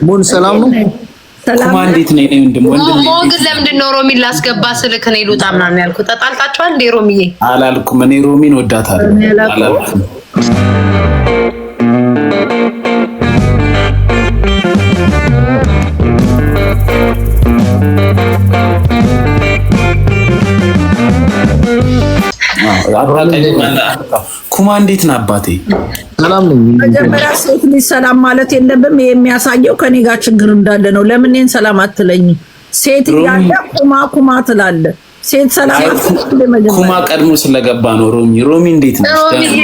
ሙን ሰላም ነው። ሰላም እንዴት ነው? ሞግዝ ለምንድን ነው ሮሚን ላስገባ ስልክ ነው ይሉጣ ምናምን ያልኩት? ተጣልታችኋል እንዴ? ሮሚዬ አላልኩም። እኔ ሮሚን ወዳታለሁ አላልኩም። ኩማ እንዴት ነህ አባቴ? ሰላም ነኝ። መጀመሪያ ሴት ልጅ ሰላም ማለት የለብም። የሚያሳየው ከኔ ጋር ችግር እንዳለ ነው። ለምን እኔን ሰላም አትለኝም? ሴት እያለ ኩማ ኩማ ትላለህ። ሴት ሰላም አትለኝም። ኩማ ቀድሞ ስለገባ ነው። ሮሚ እንዴት ነሽ? ሮሚዬ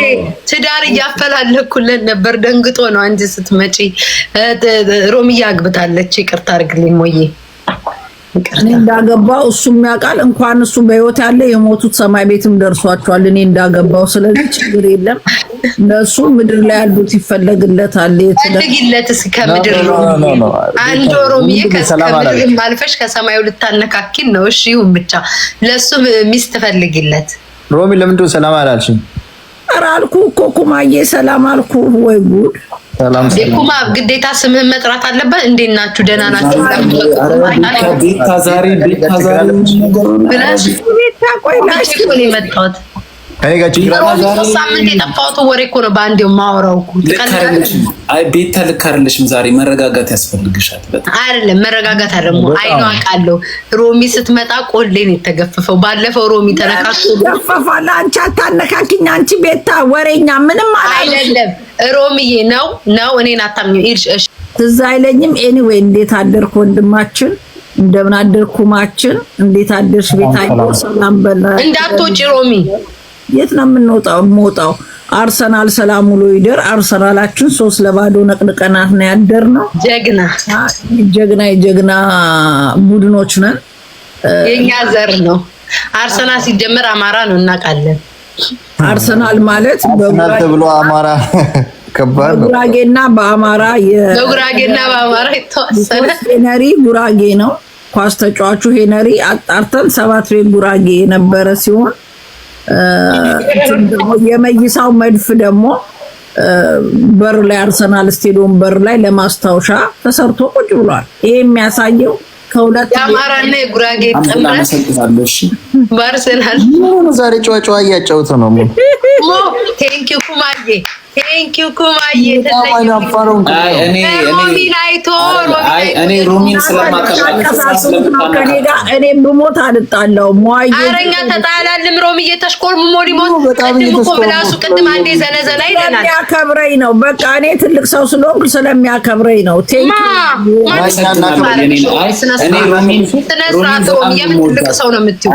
ትዳር እያፈላለኩለት ነበር። ደንግጦ ነው አንቺ ስትመጪ። ሮሚዬ አግብታለች። ይቅርታ አድርግልኝ ሞዬ። እኔ እንዳገባው እሱም ያውቃል። እንኳን እሱ በህይወት ያለ የሞቱት ሰማይ ቤትም ደርሷቸዋል እኔ እንዳገባው። ስለዚህ ችግር የለም። እነሱ ምድር ላይ ያሉት ይፈለግለታል። ይፈልግለት እስከ ምድር ነው አንድ ሮሚዬ ከምድር ማልፈሽ ከሰማዩ ልታነካኪን ነው። እሺ ይሁን ብቻ ለሱ ሚስት ፈልግለት። ሮሚ ለምንድነው ሰላም አላልሽኝ? ኧረ አልኩ እኮ ኩማዬ ሰላም አልኩ። ወይ ጉድ! ሰላም ኩማ ግዴታ ስምህን መጥራት አለበት። እንዴት ናችሁ? ደህና ናችሁ? ቤታ ዛሬ ብላሽ ቤታ ቆይ ላሽ ነው የመጣሁት። ከኔ ጋር ችግር አለ። ሳምንት የጠፋሁት ወሬ እኮ ነው በአንዴ የማወራው እኮ። አይ ቤታ ልክ አይደለሽም። ዛሬ መረጋጋት ያስፈልግሻል። አይደለም መረጋጋት አይደለም። አይኗ አውቃለሁ። ሮሚ ስትመጣ ቆሌን የተገፈፈው ባለፈው ሮሚ ተነካክቶ ገፈፋለ። አንቺ አታነካኪኝ። አንቺ ቤታ ወሬኛ ምንም አይደለም። ሮሚዬ ነው እኔን አታምኚ። እሺ ትዝ አይለኝም። ኤኒዌይ እንዴት አደርክ ወንድማችን? እንደምን አደርክ ኩማችን? እንዴት አደርሽ ቤታዬ? ሰላም በላ። እንዳትወጪ ሮሚ። የት ነው የምንወጣው? አርሰናል ሰላም ውሎ ይደር። አርሰናላችን 3-0 ነቅንቀናት ነው ያደርነው። ጀግና ቡድኖች ነን። የኛ ዘር ነው አርሰናል። ሲጀመር አማራ ነው እናውቃለን። አርሰናል ማለት በጉራጌ ብሎ አማራ ከባድ ነው። በጉራጌና በአማራ የተወሰነ ሄነሪ ጉራጌ ነው። ኳስ ተጫዋቹ ሄነሪ አጣርተን 7 ቤት ጉራጌ የነበረ ሲሆን የመይሳው መድፍ ደግሞ በር ላይ አርሰናል ስቴዲየም በር ላይ ለማስታወሻ ተሰርቶ ቁጭ ብሏል። ይሄ የሚያሳየው ከሁለት የአማራና የጉራጌ ጥምረት በአርሰናል ዛሬ ጨዋታ እያጫወተ ነው። ቴንኪው ኩማዬ እኔ ሮሚን እኔ ብሞት አልጣለሁም። አረኛ ተጣላልም። ሮሚዬ ተሽኮርምሞ ሊሞት ምላሱ ቅድም አንዴ ዘነዘና ይለናል። ስለሚያከብረኝ ነው። በቃ እኔ ትልቅ ሰው ስለሆንኩ ስለሚያከብረኝ ነው። የምን ትልቅ ሰው ነው የምትይው?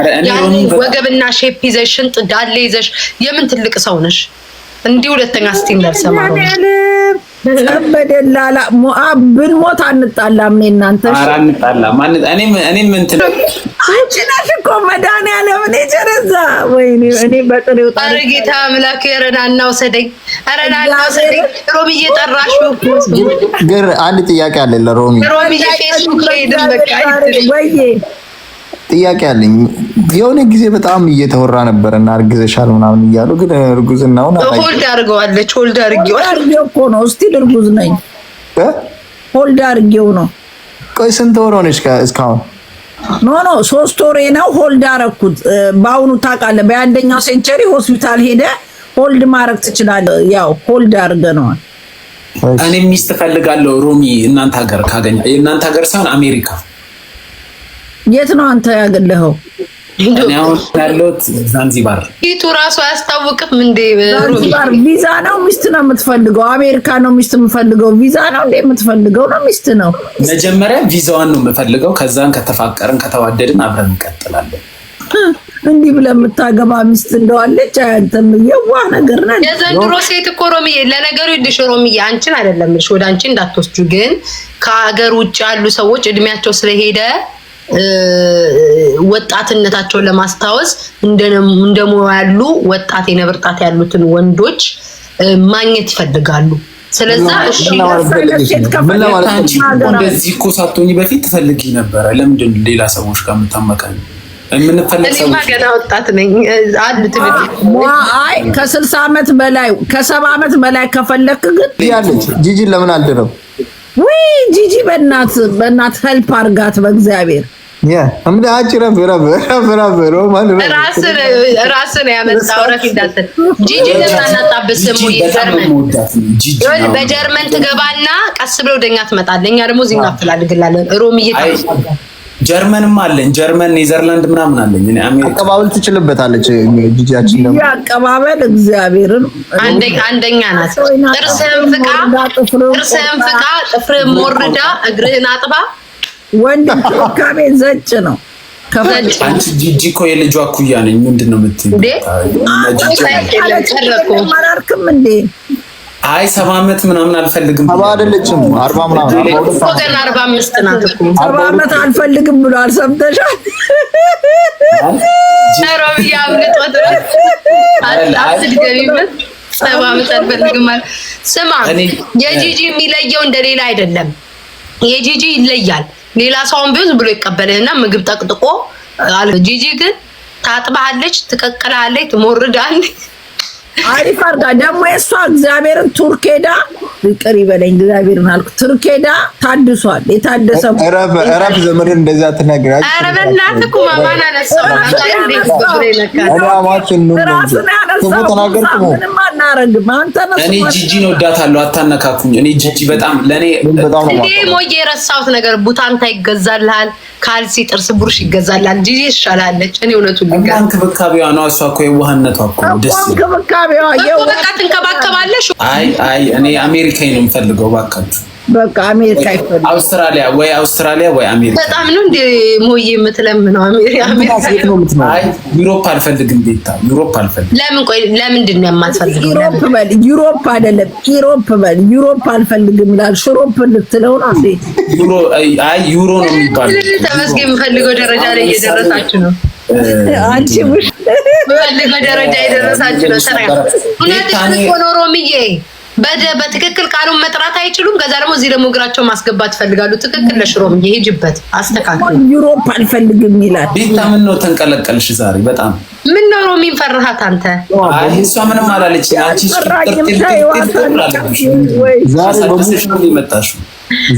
ወገብና ሼፕ ይዘሽ ሽንጥ ዳሌ ይዘሽ የምን ትልቅ ሰው ነሽ? እንዲህ ሁለተኛ እስቲ እንዳልሰማ ነው ተበደላላ ሙአብ ብንሞት አንጣላም። እናንተ እኔም እንትን አንቺ ነሽ እኮ መድኃኒዓለም እኔ ጀረዛ ወይኔ እኔ በጥሬው ኧረ ጌታ አምላክ ረዳና ወሰደኝ። ሮሚዬ ጠራሽው ግን አንድ ጥያቄ አለ ለሮሚ። ሮሚዬ ፌስቡክ ላይ ደምበቃ ወይዬ ጥያቄ አለኝ። የሆነ ጊዜ በጣም እየተወራ ነበርና አርግዘሻል ምናምን እያሉ ግን እርጉዝናውን ሆልድ አድርገዋለች። ሆልድ አድርጌው እኮ ነው። እስቲ እርጉዝ ነኝ ሆልድ አድርጌው ነው። ቆይ ስንት ወር ሆነሽ እስካሁን? ኖ 3 ወሬ ነው ሆልድ አደረኩት። በአሁኑ ታውቃለህ በአንደኛው ሴንቸሪ ሆስፒታል ሄደ ሆልድ ማድረግ ትችላለህ። ያው ሆልድ አድርገነዋል። እኔ ሚስት ፈልጋለሁ ሮሚ። እናንተ ሀገር ካገኘ እናንተ ሀገር ሳይሆን አሜሪካ። የት ነው አንተ ያገለኸው? እኔ አሁን ያለሁት ዛንዚባር። ፊቱ ራሱ አያስታውቅም እንዴ? ዛንዚባር ቪዛ ነው ሚስት ነው የምትፈልገው? አሜሪካ ነው ሚስት የምፈልገው? ቪዛ ነው እንዴ የምትፈልገው? ነው ሚስት ነው? መጀመሪያ ቪዛዋን ነው የምፈልገው። ከዛን ከተፋቀርን ከተዋደድን አብረን እንቀጥላለን። እንዲህ ብለህ የምታገባ ሚስት እንደዋለች አንተም የዋህ ነገር ነህ። የዘንድሮ ሴት እኮ ሮሚዬ፣ ለነገሩ ይልሽ ሮሚዬ አንቺን አይደለም ልሽ ወደ አንቺ እንዳትወስጁ፣ ግን ከሀገር ውጭ ያሉ ሰዎች እድሜያቸው ስለሄደ ወጣትነታቸውን ለማስታወስ እንደሞ ያሉ ወጣት የነብርጣት ያሉትን ወንዶች ማግኘት ይፈልጋሉ። ስለዛ እሺ እንደዚህ እኮ ሳትሆኚ በፊት ትፈልጊ ነበር። ለምንድን ሌላ ሰዎች ጋር የምታመቀኝ? የምንፈልግ ሰዎች ገና ወጣት ነኝ አሉ ትልቅ አይ ከ60 ዓመት በላይ ከ70 ዓመት በላይ ከፈለክ ግን ያለች ጂጂ ለምን አልደረም ወይ ጂጂ በእናት ሄልፕ አርጋት በእግዚአብሔር አምዳ አጭራ ራስን ያመጣው ረፍ እንዳትል ጂጂ ለማናጣበስ በጀርመን ትገባና ቀስ ብለው ወደኛ ትመጣለች። እኛ ደግሞ እዚህ እናፈላልግላለን። ሮሚዬ ጀርመንም አለን፣ ጀርመን ኔዘርላንድ ምናምን አለኝ። እኔ አሜሪካ አቀባበል ትችልበታለች ጂጂያችን ደግሞ አቀባበል እግዚአብሔርን አንደኛ ናት። ጥርስህን ፍቃ ጥፍርህን ሞርዳ እግርህን አጥባ ወንድ ካቤ ዘጭ ነው። አንቺ ጂጂ እኮ የልጇ እኩያ ነኝ። ምንድነው የምትይው? አላርክም እንዴ? አይ 70 ዓመት ምናምን አልፈልግም። 70 አይደለችም 40 ምናምን ወገን 45 ናት እኮ 70 ዓመት አልፈልግም ብሏል። ሰምተሻል? ሮሚያ አምልጦት አትድገሚበት። 70 ዓመት አልፈልግም ማለት ስማ፣ የጂጂ የሚለየው እንደሌላ አይደለም። የጂጂ ይለያል። ሌላ ሰውን ቢሆን ብሎ ይቀበልና ምግብ ጠቅጥቆ ጂጂ ግን ታጥባለች፣ ትቀቅላለች፣ ትሞርዳለች። አሪፍ አርጋ ደግሞ የሷ እግዚአብሔርን ቱርኬዳ ይቅር ይበለኝ እግዚአብሔርን አልኩ። ቱርኬዳ ታድሷል። የታደሰ እረፍ ዘመድ እንደዛ ተናግራች። ኧረ በእናትህ እኮ ማማን አነሳው እኔ ጂጂን ወዳታለሁ። አታነካኩኝ። እኔ ጂጂ በጣም ለኔ ሞዬ የረሳሁት ነገር ቡታንታ ይገዛልሃል፣ ካልሲ፣ ጥርስ ብሩሽ ይገዛልሃል። ጂጂ ይሻላለች። እኔ እውነቱን ልንገር እንክብካቤዋ ነው። እሷ እኮ የዋህነቷ እኮ ነው ደስ ይላል። በቃ ትንከባከባለሽ። አይ እኔ አሜሪካዊ ነው የምፈልገው። እባካችሁ በቃ አሜሪካ ይፈልግ አውስትራሊያ ወይ አሜሪካ። በጣም ነው እንደ ሞዬ የምትለምነው አሜሪካ ነው የምትለው። አይ ዩሮፕ አልፈልግም ቤታ፣ ዩሮፕ አልፈልግም። ለምን? ቆይ ለምንድን ነው የማትፈልገው? ዩሮፕ አይደለም ዩሮፕ አልፈልግም ይላል። ሽሮፕ ልትለው ነው እንዴ? ዩሮ ነው የሚባለው። ተመስገን የምፈልገው ደረጃ ላይ እየደረሳችሁ ነው። አንቺ ውሽ የምፈልገው ደረጃ እየደረሳችሁ ነው። እውነትሽን እኮ ነው ሮሚዬ። በትክክል ቃሉን መጥራት አይችሉም። ከዛ ደግሞ እዚህ ደግሞ እግራቸው ማስገባት ይፈልጋሉ። ትክክል ለሽሮም ይሄጅበት አስተካክል። ዩሮፕ አልፈልግም ይላል። ቤታ ምን ነው ተንቀለቀልሽ ዛሬ? በጣም ምን ነው ሮሚን ፈራሃት አንተ? አይ እሷ ምንም አላለች። አንቺ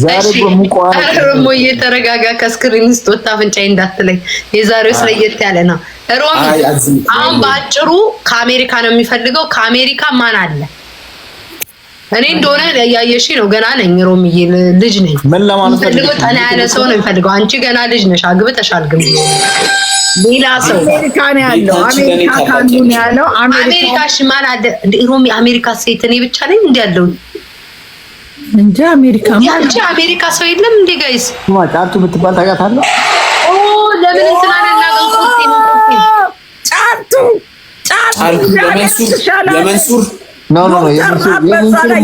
ዛሬ በሙቆ እየተረጋጋ ከስክሪን ውስጥ ወጣ አፍንጫዬ እንዳትለኝ። የዛሬው ስለየት ያለ ነው ሮሚ። አሁን በአጭሩ ከአሜሪካ ነው የሚፈልገው። ከአሜሪካ ማን አለ? እኔ እንደሆነ ያየሽ ነው። ገና ነኝ ሮሚዬ፣ ልጅ ነኝ። ምን ለማለት ፈልገው ጠና ያለ ሰው ነው የሚፈልገው። አንቺ ገና ልጅ ነሽ፣ አግብተሻል። ግን ሌላ ሰው አሜሪካ ነው ያለው። አሜሪካ ካሉ ነው ያለው። አሜሪካሽ ማን አለ እንዴ ሮሚ? አሜሪካ ሴት እኔ ብቻ ነኝ እንዴ ያለው እንጂ አሜሪካ ያንቺ አሜሪካ ሰው የለም እንዴ ጋይስ? ጫርቱ የምትባል ታውቃታለህ? ኦ ለምን እንትና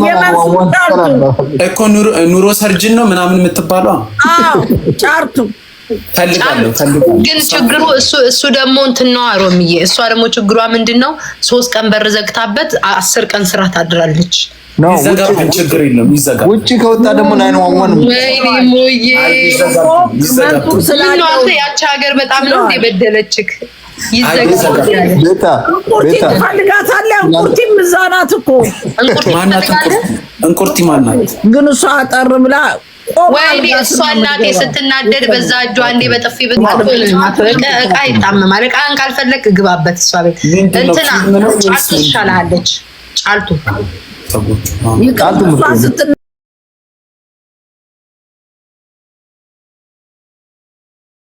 የመንሱር እኮ ኑሮ ሰርጅን ነው ምናምን የምትባለው። አዎ ጫርቱ ፈልጋለሁ። ግን ችግሩ እሱ ደግሞ እንትን ነው ሮሚዬ። እሷ ደግሞ ችግሯ ምንድነው? 3 ቀን በር ዘግታበት 10 ቀን ስራ ታድራለች። ይዘጋል፣ ችግር የለም ይዘጋል። ውጪ ከወጣ ደግሞ 911 ወይኔ ሞዬ ስለዚህ ያቺ ሀገር በጣም ነው የበደለችክ። ቤታ ፈልጋታለህ። እንቁርቲም እዛ ናት እኮ። እንቁርቲ ማናት? ግን እሷ አጠር ብላ ወይኔ እሷ እናቴ ስትናደድ በዛ እጇ አንዴ በጥፊ ብትመታ እቃ ይጣመማል። እቃን ካልፈለክ ግባበት እሷ ቤት እንትና ጫልቱ ትሻላለች። ጫልቱ